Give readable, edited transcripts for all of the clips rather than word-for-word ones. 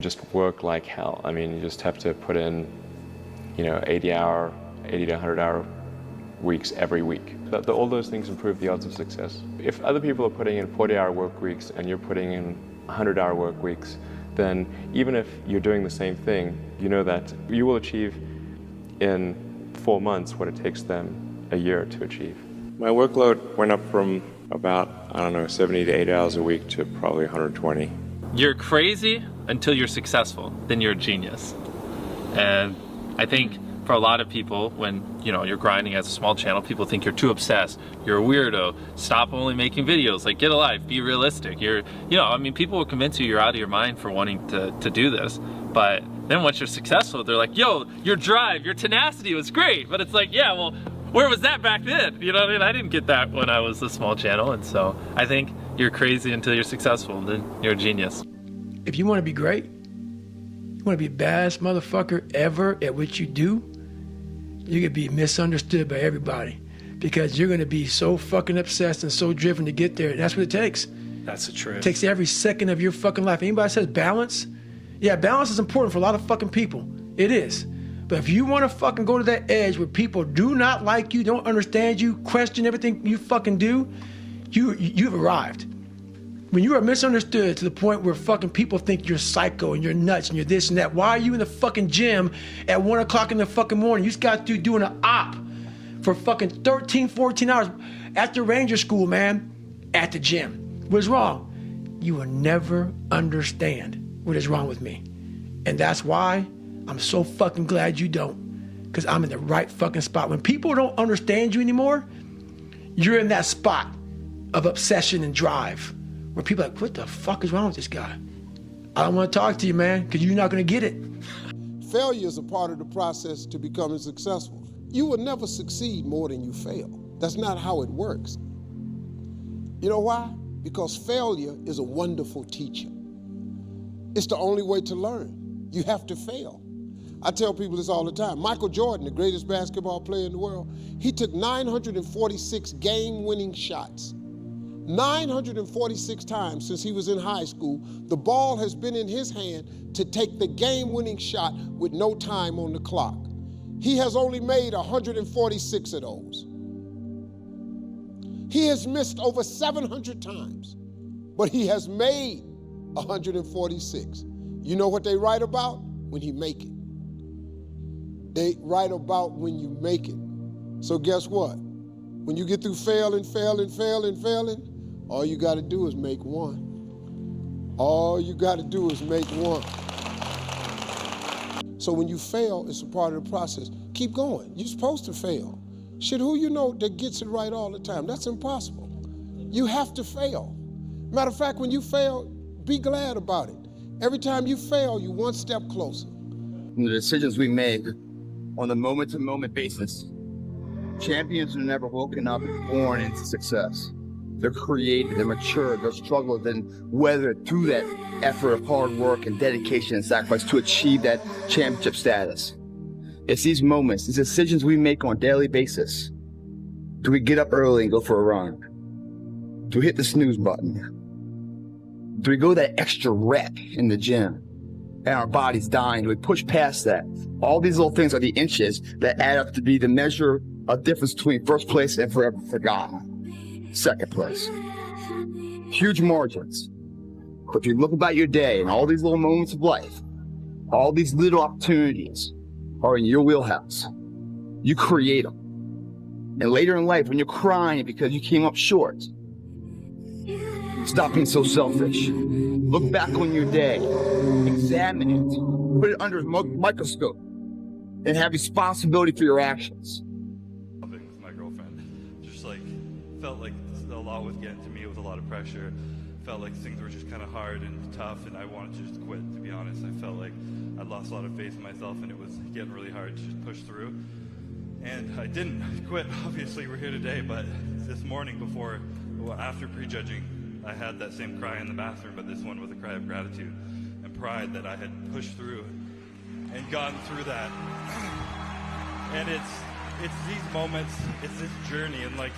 Just work like hell. I mean, you just have to put in, 80 to 100 hour weeks every week. All those things improve the odds of success. If other people are putting in 40-hour work weeks and you're putting in 100-hour work weeks, then even if you're doing the same thing, you know that you will achieve in 4 months what it takes them a year to achieve. My workload went up from about, 70 to 80 hours a week to probably 120. You're crazy until you're successful, then you're a genius. And I think for a lot of people, when you're grinding as a small channel, people think you're too obsessed, you're a weirdo, stop only making videos, like get a life, be realistic. People will convince you're out of your mind for wanting to do this, but then once you're successful, they're like, yo, your drive, your tenacity was great, but it's like, yeah, well, where was that back then? You know what I mean? I didn't get that when I was a small channel, and so I think you're crazy until you're successful, then you're a genius. If you want to be great, you want to be the baddest motherfucker ever at what you do, you're going to be misunderstood by everybody because you're going to be so fucking obsessed and so driven to get there. And that's what it takes. That's the truth. It takes every second of your fucking life. Anybody says balance? Yeah, balance is important for a lot of fucking people. It is. But if you want to fucking go to that edge where people do not like you, don't understand you, question everything you fucking do, you've arrived. When you are misunderstood to the point where fucking people think you're psycho and you're nuts and you're this and that, why are you in the fucking gym at 1 o'clock in the fucking morning? You just got to doing an op for fucking 13, 14 hours after Ranger School, man, at the gym. What is wrong? You will never understand what is wrong with me. And that's why I'm so fucking glad you don't, because I'm in the right fucking spot. When people don't understand you anymore, you're in that spot of obsession and drive. Where people are like, what the fuck is wrong with this guy? I don't want to talk to you, man, because you're not going to get it. Failure is a part of the process to becoming successful. You will never succeed more than you fail. That's not how it works. You know why? Because failure is a wonderful teacher. It's the only way to learn. You have to fail. I tell people this all the time. Michael Jordan, the greatest basketball player in the world, he took 946 game-winning shots. 946 times since he was in high school, the ball has been in his hand to take the game-winning shot with no time on the clock. He has only made 146 of those. He has missed over 700 times, but he has made 146. You know what they write about? When he make it. They write about when you make it. So guess what? When you get through failing, all you got to do is make one. All you got to do is make one. So when you fail, it's a part of the process. Keep going. You're supposed to fail. Shit, who you know that gets it right all the time? That's impossible. You have to fail. Matter of fact, when you fail, be glad about it. Every time you fail, you're one step closer. The decisions we make on a moment-to-moment basis, champions are never woken up and born into success. They're created, they're mature, they're struggled and weathered through that effort of hard work and dedication and sacrifice to achieve that championship status. It's these moments, these decisions we make on a daily basis. Do we get up early and go for a run? Do we hit the snooze button? Do we go that extra rep in the gym and our body's dying? Do we push past that? All these little things are the inches that add up to be the measure of difference between first place and forever forgotten. Second place. Huge margins. But if you look about your day and all these little moments of life, all these little opportunities are in your wheelhouse. You create them. And later in life, when you're crying because you came up short, stop being so selfish. Look back on your day, examine it, put it under a microscope, and have responsibility for your actions. With my girlfriend, just felt like a lot was getting to me with a lot of pressure. Felt like things were just kind of hard and tough, and I wanted to just quit, to be honest. I felt like I'd lost a lot of faith in myself, and it was getting really hard to just push through. And I didn't quit. Obviously, we're here today, but this morning after prejudging, I had that same cry in the bathroom, but this one was a cry of gratitude and pride that I had pushed through and gotten through that. And it's these moments, it's this journey, and like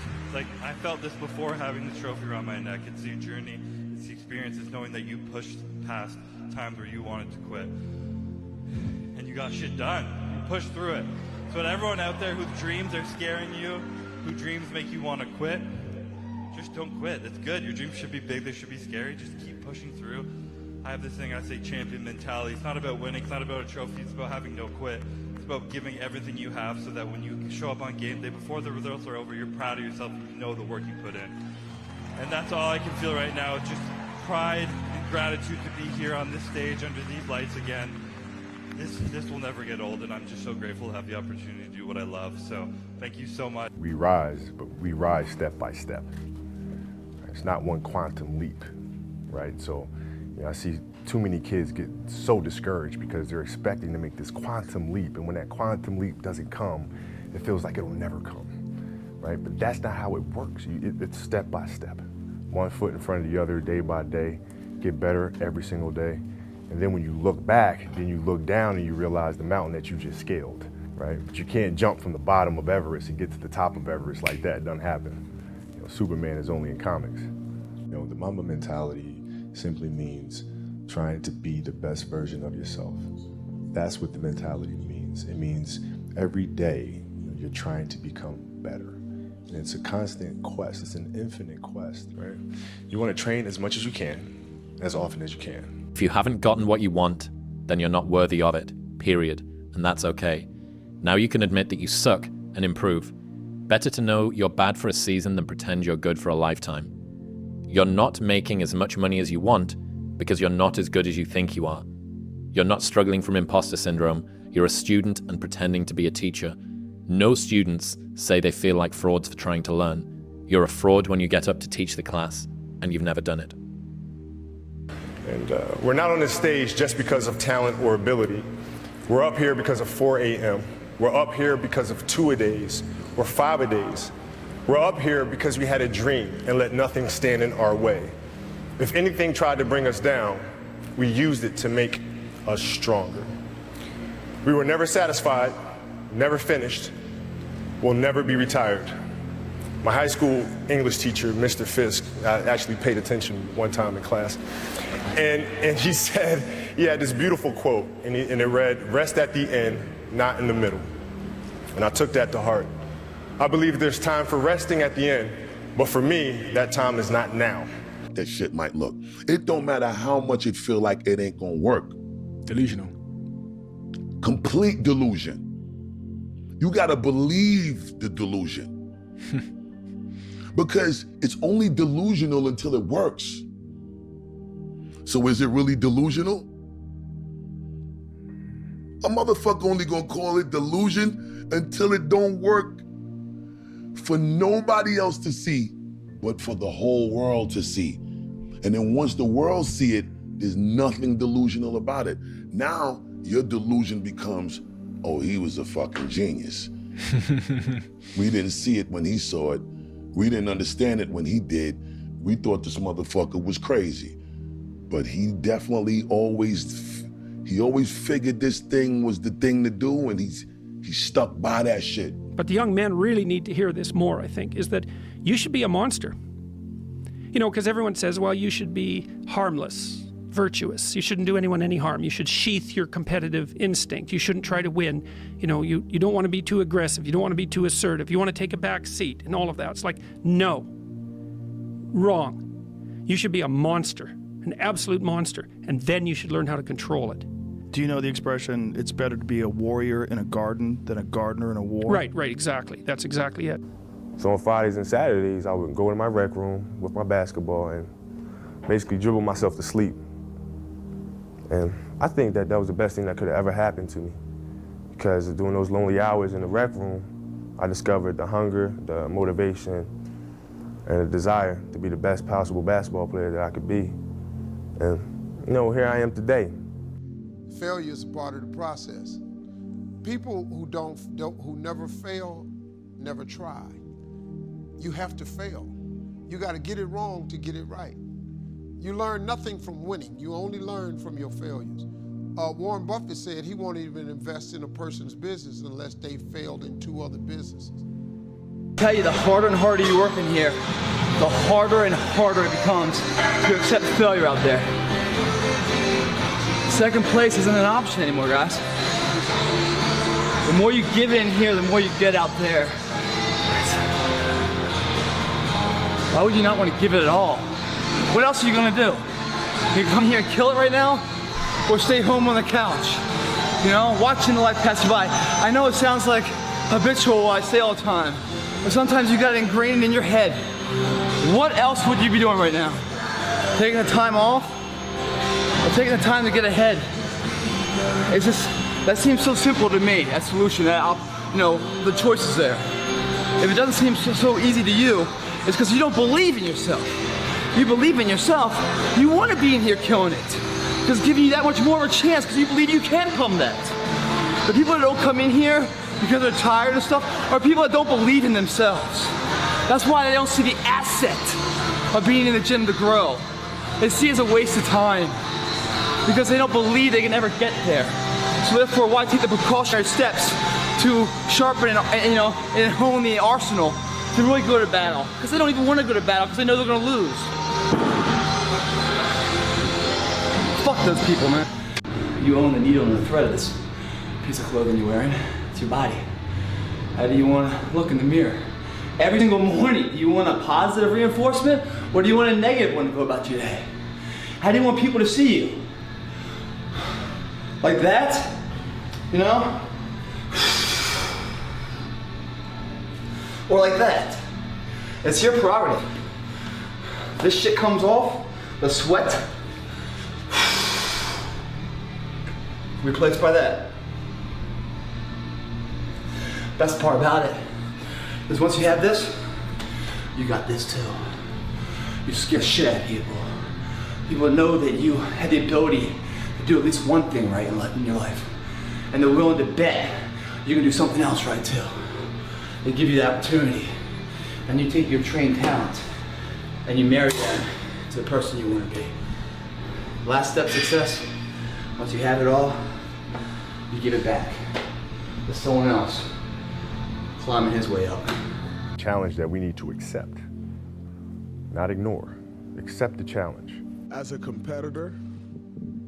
I felt this before having the trophy around my neck. It's the journey, it's the experience is knowing that you pushed past times where you wanted to quit. And you got shit done. You pushed through it. So to everyone out there whose dreams are scaring you, whose dreams make you want to quit, just don't quit. It's good. Your dreams should be big. They should be scary. Just keep pushing through. I have this thing I say, champion mentality. It's not about winning. It's not about a trophy. It's about having no quit. It's about giving everything you have so that when you show up on game day, before the results are over, you're proud of yourself and you know the work you put in. And that's all I can feel right now. It's just pride and gratitude to be here on this stage under these lights again. This will never get old, and I'm just so grateful to have the opportunity to do what I love. So thank you so much. We rise, but we rise step by step. It's not one quantum leap, right? So, you know, I see too many kids get so discouraged because they're expecting to make this quantum leap, and when that quantum leap doesn't come, it feels like it'll never come, right? But that's not how it works. It's step by step. One foot in front of the other, day by day, get better every single day. And then when you look back, then you look down and you realize the mountain that you just scaled, right? But you can't jump from the bottom of Everest and get to the top of Everest like that. It doesn't happen. You know, Superman is only in comics. You know, the Mamba mentality simply means trying to be the best version of yourself. That's what the mentality means. It means every day, you know, you're trying to become better. And it's a constant quest. It's an infinite quest, right? You want to train as much as you can, as often as you can. If you haven't gotten what you want, then you're not worthy of it, period. And that's okay. Now you can admit that you suck and improve. Better to know you're bad for a season than pretend you're good for a lifetime. You're not making as much money as you want because you're not as good as you think you are. You're not struggling from imposter syndrome. You're a student and pretending to be a teacher. No students say they feel like frauds for trying to learn. You're a fraud when you get up to teach the class, and you've never done it. And we're not on this stage just because of talent or ability. We're up here because of 4 a.m. We're up here because of 2-a-days or 5-a-days. We're up here because we had a dream and let nothing stand in our way. If anything tried to bring us down, we used it to make us stronger. We were never satisfied, never finished, will never be retired. My high school English teacher, Mr. Fisk, I actually paid attention one time in class, and he said, he had this beautiful quote, and it read, "Rest at the end, not in the middle." And I took that to heart. I believe there's time for resting at the end, but for me, that time is not now. That shit might look. It don't matter how much it feel like it ain't gonna work. Delusional. Complete delusion. You gotta believe the delusion. Because it's only delusional until it works. So is it really delusional? A motherfucker only gonna call it delusion until it don't work for nobody else to see, but for the whole world to see. And then once the world see it, there's nothing delusional about it. Now your delusion becomes, oh, he was a fucking genius. We didn't see it when he saw it. We didn't understand it when he did. We thought this motherfucker was crazy. But he definitely always figured this thing was the thing to do, and he's stuck by that shit. But the young men really need to hear this more, I think, is that you should be a monster. You know, because everyone says, well, you should be harmless, virtuous. You shouldn't do anyone any harm. You should sheath your competitive instinct. You shouldn't try to win. You know, you don't want to be too aggressive. You don't want to be too assertive. You want to take a back seat and all of that. It's like, no. Wrong. You should be a monster, an absolute monster, and then you should learn how to control it. Do you know the expression, it's better to be a warrior in a garden than a gardener in a war? Right, exactly. That's exactly it. So on Fridays and Saturdays, I would go in my rec room with my basketball and basically dribble myself to sleep. And I think that was the best thing that could have ever happened to me, because during those lonely hours in the rec room, I discovered the hunger, the motivation, and the desire to be the best possible basketball player that I could be. And, you know, here I am today. Failure is a part of the process. People who never fail, never try. You have to fail. You got to get it wrong to get it right. You learn nothing from winning. You only learn from your failures. Warren Buffett said he won't even invest in a person's business unless they failed in 2 other businesses. I tell you, the harder and harder you work in here, the harder and harder it becomes to accept failure out there. Second place isn't an option anymore, guys. The more you give in here, the more you get out there. Why would you not want to give it at all? What else are you gonna do? You come here and kill it right now? Or stay home on the couch? You know, watching the life pass you by. I know it sounds like habitual what I say all the time, but sometimes you got it ingrained in your head. What else would you be doing right now? Taking the time off? Or taking the time to get ahead? It's just, that seems so simple to me, that solution, you know, the choice is there. If it doesn't seem so easy to you, it's because you don't believe in yourself. You believe in yourself, you want to be in here killing it. Because it's giving you that much more of a chance because you believe you can come that. The people that don't come in here because they're tired of stuff are people that don't believe in themselves. That's why they don't see the asset of being in the gym to grow. They see it as a waste of time because they don't believe they can ever get there. So therefore, why take the precautionary steps to sharpen and hone the arsenal to really go to battle? Because they don't even want to go to battle because they know they're going to lose. Fuck those people, man. You own the needle and the thread of this piece of clothing you're wearing. It's your body. How do you want to look in the mirror? Every single morning, do you want a positive reinforcement or do you want a negative one to go about your day? How do you want people to see you? Like that? You know? Or like that? It's your prerogative. This shit comes off, the sweat, replaced by that. Best part about it is once you have this, you got this too. You scare shit out of people. People know that you have the ability to do at least one thing right in your life. And they're willing to bet you can do something else right too. They give you the opportunity. And you take your trained talent and you marry them to the person you want to be. Last step success, once you have it all, you give it back to someone else climbing his way up. Challenge that we need to accept, not ignore. Accept the challenge. As a competitor,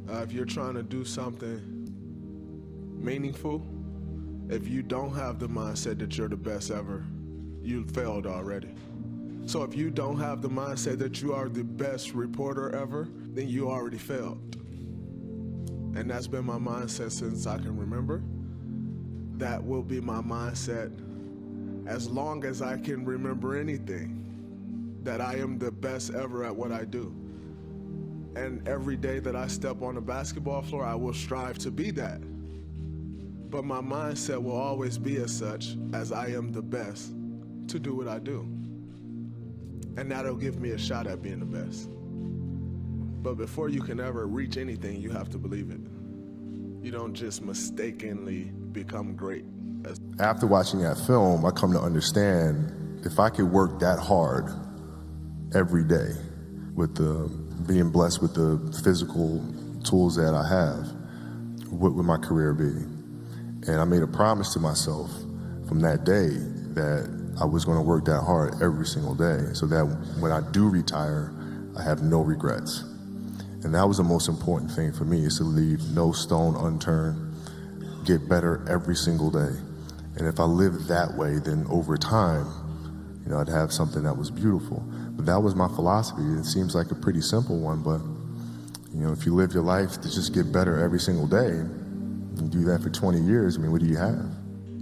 if you're trying to do something meaningful, if you don't have the mindset that you're the best ever, you failed already. So if you don't have the mindset that you are the best reporter ever, then you already failed. And that's been my mindset since I can remember. That will be my mindset as long as I can remember anything, that I am the best ever at what I do. And every day that I step on the basketball floor, I will strive to be that. But my mindset will always be as such as I am the best to do what I do. And that'll give me a shot at being the best. But before you can ever reach anything, you have to believe it. You don't just mistakenly become great. After watching that film, I come to understand if I could work that hard every day with being blessed with the physical tools that I have, what would my career be? And I made a promise to myself from that day that I was going to work that hard every single day so that when I do retire, I have no regrets. And that was the most important thing for me, is to leave no stone unturned, get better every single day. And if I lived that way, then over time, I'd have something that was beautiful. But that was my philosophy. It seems like a pretty simple one, but if you live your life to just get better every single day, and do that for 20 years, what do you have?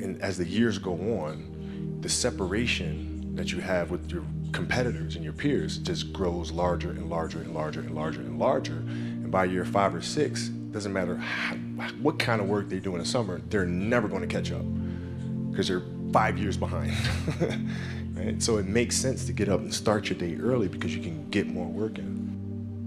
And as the years go on, the separation that you have with your competitors and your peers just grows larger and larger and larger and larger and larger. And by year 5 or 6, doesn't matter what kind of work they do in the summer, they're never going to catch up because they're 5 years behind. Right? So it makes sense to get up and start your day early because you can get more work in.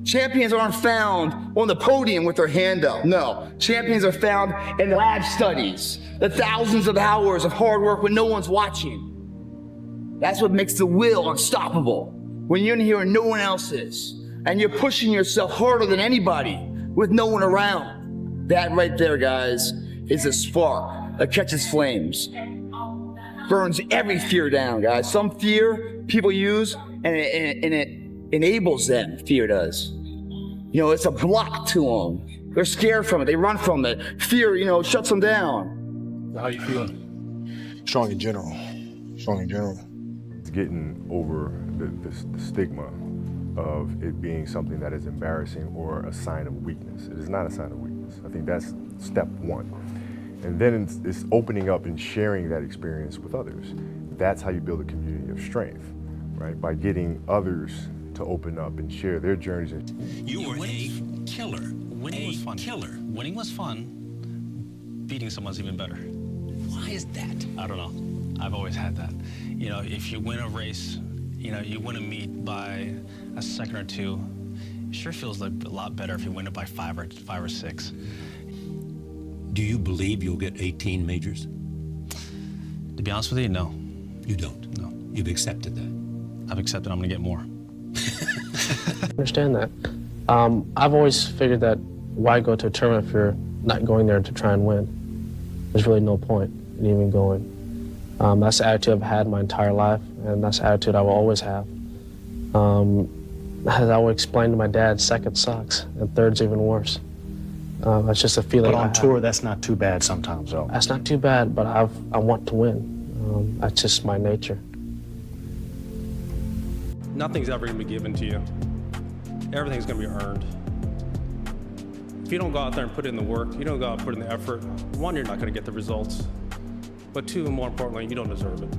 Champions aren't found on the podium with their hand up. No, champions are found in lab studies, the thousands of hours of hard work when no one's watching. That's what makes the will unstoppable. When you're in here and no one else is, and you're pushing yourself harder than anybody with no one around. That right there, guys, is a spark that catches flames. Burns every fear down, guys. Some fear people use and it enables them, fear does. You know, it's a block to them. They're scared from it, they run from it. Fear, you know, shuts them down. How you feeling? Strong in general. It's getting over the stigma of it being something that is embarrassing or a sign of weakness. It is not a sign of weakness. I think that's step one. And then it's opening up and sharing that experience with others. That's how you build a community of strength, right? By getting others to open up and share their journeys. You were a killer. Winning was fun. Winning was fun. Beating someone's even better. Why is that? I don't know. I've always had that. You know, if you win a race, you know, you win a meet by a second or two, it sure feels like a lot better if you win it by five or six. Do you believe you'll get 18 majors? To be honest with you, no. You don't? No. You've accepted that? I've accepted I'm gonna get more. I understand that. I've always figured that why go to a tournament if you're not going there to try and win? There's really no point in even going. That's the attitude I've had my entire life, and that's the attitude I will always have. As I would explain to my dad, second sucks, and third's even worse. That's just a feeling. But on tour, that's not too bad sometimes, though. That's not too bad, but I want to win. That's just my nature. Nothing's ever going to be given to you. Everything's going to be earned. If you don't go out there and put in the work, you don't go out and put in the effort, one, you're not going to get the results. But two, and more importantly, you don't deserve it.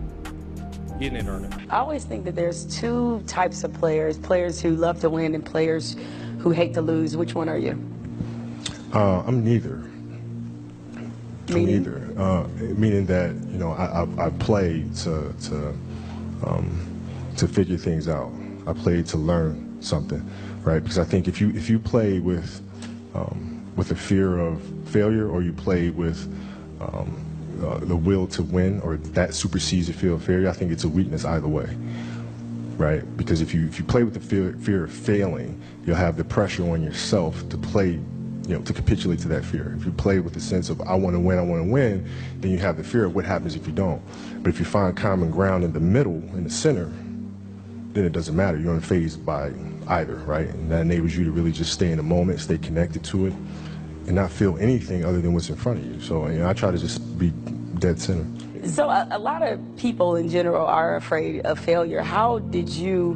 You didn't earn it. I always think that there's two types of players, players who love to win and players who hate to lose. Which one are you? I'm neither. Meaning? Meaning that, you know, I play to figure things out. I play to learn something, right? Because I think if you play with a fear of failure, or you play with the will to win, or that supersedes the fear of failure, I think it's a weakness either way, right? Because if you play with the fear of failing, you'll have the pressure on yourself to play, you know, to capitulate to that fear. If you play with the sense of I want to win, then you have the fear of what happens if you don't. But if you find common ground in the middle, in the center, then it doesn't matter. You're unfazed by either, right? And that enables you to really just stay in the moment, stay connected to it, and not feel anything other than what's in front of you. So, you know, I try to just be dead center. So a lot of people in general are afraid of failure. How did you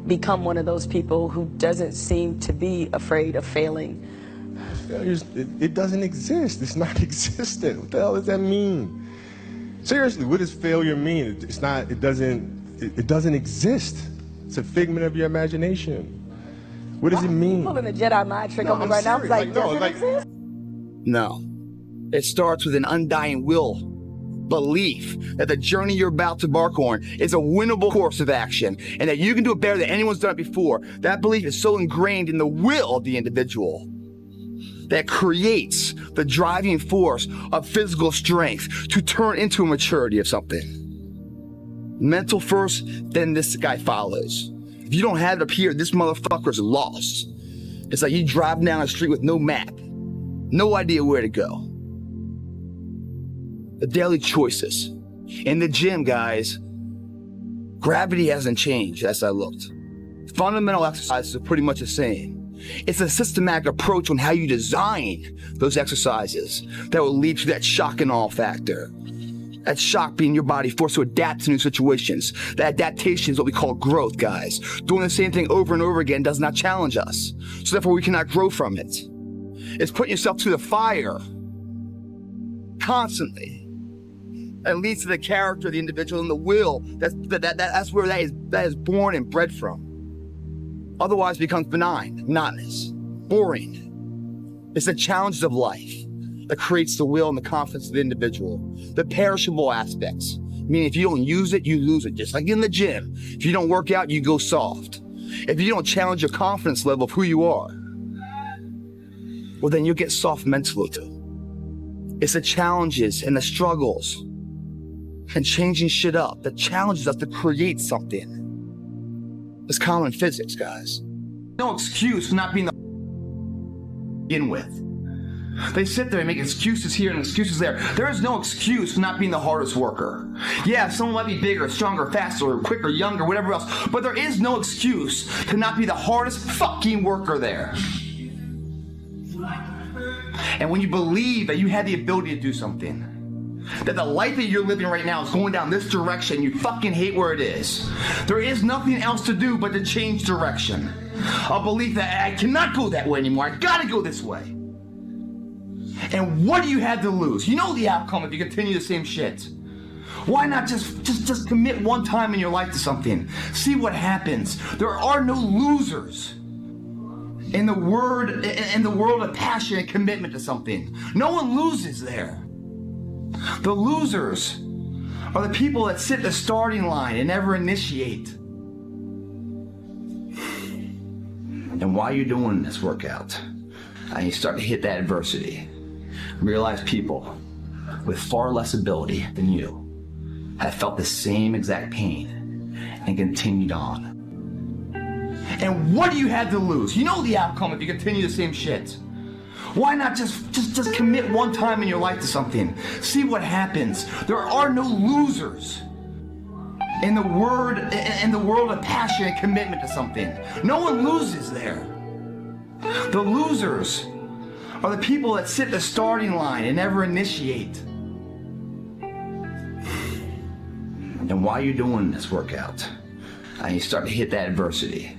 become one of those people who doesn't seem to be afraid of failing? It doesn't exist. It's not existent. What the hell does that mean? Seriously, what does failure mean? It doesn't exist. It's a figment of your imagination. What does it mean? You're pulling a Jedi mind trick on me right now. I was like, does it exist? No. It starts with an undying will, belief that the journey you're about to embark on is a winnable course of action, and that you can do it better than anyone's done it before. That belief is so ingrained in the will of the individual that creates the driving force of physical strength to turn into a maturity of something. Mental first, then this guy follows. If you don't have it up here, this motherfucker's lost. It's like you drive down the street with no map, no idea where to go. The daily choices. In the gym, guys, gravity hasn't changed as I looked. Fundamental exercises are pretty much the same. It's a systematic approach on how you design those exercises that will lead to that shock and awe factor. That shock being your body forced to adapt to new situations. That adaptation is what we call growth, guys. Doing the same thing over and over again does not challenge us, so therefore we cannot grow from it. It's putting yourself to the fire constantly. That leads to the character of the individual and the will. That's where that is born and bred from. Otherwise it becomes benign, monotonous, boring. It's the challenges of life that creates the will and the confidence of the individual. The perishable aspects, meaning if you don't use it, you lose it. Just like in the gym. If you don't work out, you go soft. If you don't challenge your confidence level of who you are, well then you'll get soft mentally too. It's the challenges and the struggles and changing shit up that challenges us to create something. It's common physics, guys. No excuse for not being the begin with. They sit there and make excuses here and excuses there. There is no excuse for not being the hardest worker. Yeah, someone might be bigger, stronger, faster, quicker, younger, whatever else, but there is no excuse to not be the hardest fucking worker there. And when you believe that you have the ability to do something, that the life that you're living right now is going down this direction, you fucking hate where it is. There is nothing else to do but to change direction. A belief that I cannot go that way anymore, I gotta go this way. And what do you have to lose? You know the outcome if you continue the same shit. Why not just commit one time in your life to something? See what happens. There are no losers in the world of passion and commitment to something. No one loses there. The losers are the people that sit at the starting line and never initiate. And while you're doing this workout, and you start to hit that adversity, realize people with far less ability than you have felt the same exact pain and continued on. And what do you have to lose? You know the outcome if you continue the same shit. Why not just commit one time in your life to something? See what happens. There are no losers in the world of passion and commitment to something. No one loses there. The losers are the people that sit at the starting line and never initiate. And while you're doing this workout, and you start to hit that adversity,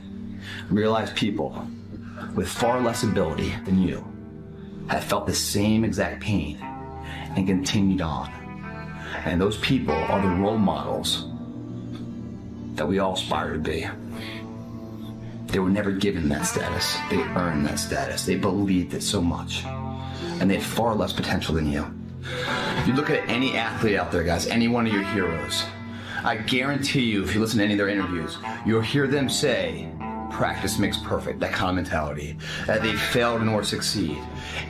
realize people with far less ability than you have felt the same exact pain and continued on. And those people are the role models that we all aspire to be. They were never given that status. They earned that status. They believed it so much. And they had far less potential than you. If you look at any athlete out there, guys, any one of your heroes, I guarantee you, if you listen to any of their interviews, you'll hear them say, practice makes perfect, that kind of mentality, that they failed in order to succeed.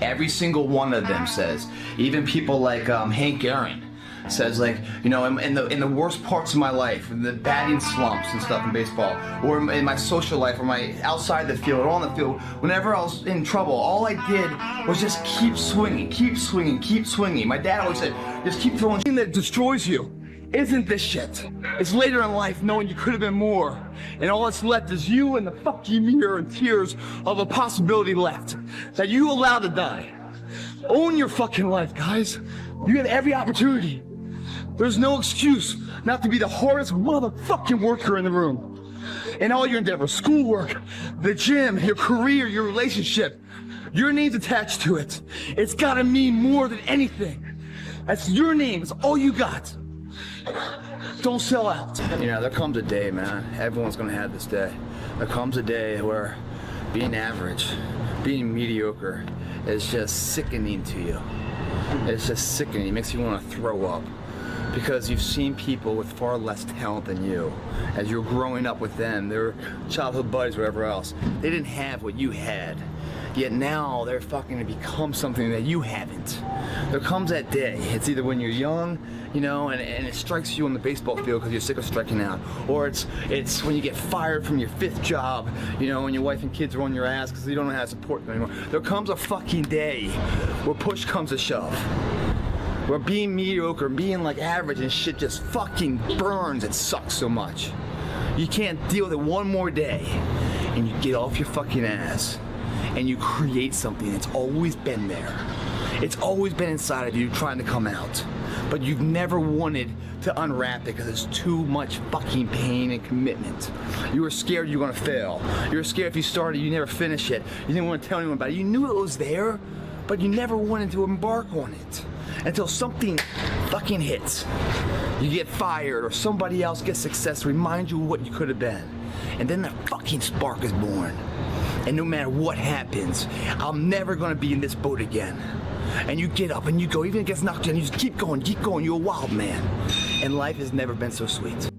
Every single one of them says, even people like Hank Aaron, says, like, you know, in the worst parts of my life, in the batting slumps and stuff in baseball, or in my social life, or my outside the field, or on the field, whenever I was in trouble, all I did was just keep swinging, keep swinging, keep swinging. My dad always said, just keep throwing. The thing that destroys you isn't this shit. It's later in life knowing you could have been more, and all that's left is you and the fucking mirror and tears of a possibility left that you allowed to die. Own your fucking life, guys. You have every opportunity. There's no excuse not to be the hardest motherfucking worker in the room. In all your endeavors, schoolwork, the gym, your career, your relationship, your name's attached to it. It's gotta mean more than anything. That's your name, it's all you got. Don't sell out. You know, there comes a day, man, everyone's gonna have this day. There comes a day where being average, being mediocre is just sickening to you. It's just sickening, it makes you wanna throw up. Because you've seen people with far less talent than you. As you're growing up with them, their childhood buddies, whatever else, they didn't have what you had. Yet now they're fucking to become something that you haven't. There comes that day. It's either when you're young, you know, and it strikes you on the baseball field because you're sick of striking out, or it's when you get fired from your 5th job, you know, and your wife and kids are on your ass because you don't know how to support them anymore. There comes a fucking day where push comes to shove. Where being mediocre, being like average and shit just fucking burns and sucks so much. You can't deal with it one more day. And you get off your fucking ass and you create something that's always been there. It's always been inside of you trying to come out. But you've never wanted to unwrap it because it's too much fucking pain and commitment. You were scared you were gonna fail. You were scared if you started, you never finish it. You didn't want to tell anyone about it. You knew it was there, but you never wanted to embark on it. Until something fucking hits. You get fired or somebody else gets success to remind you of what you could have been. And then the fucking spark is born. And no matter what happens, I'm never gonna be in this boat again. And you get up and you go, even if it gets knocked down, you just keep going, you're a wild man. And life has never been so sweet.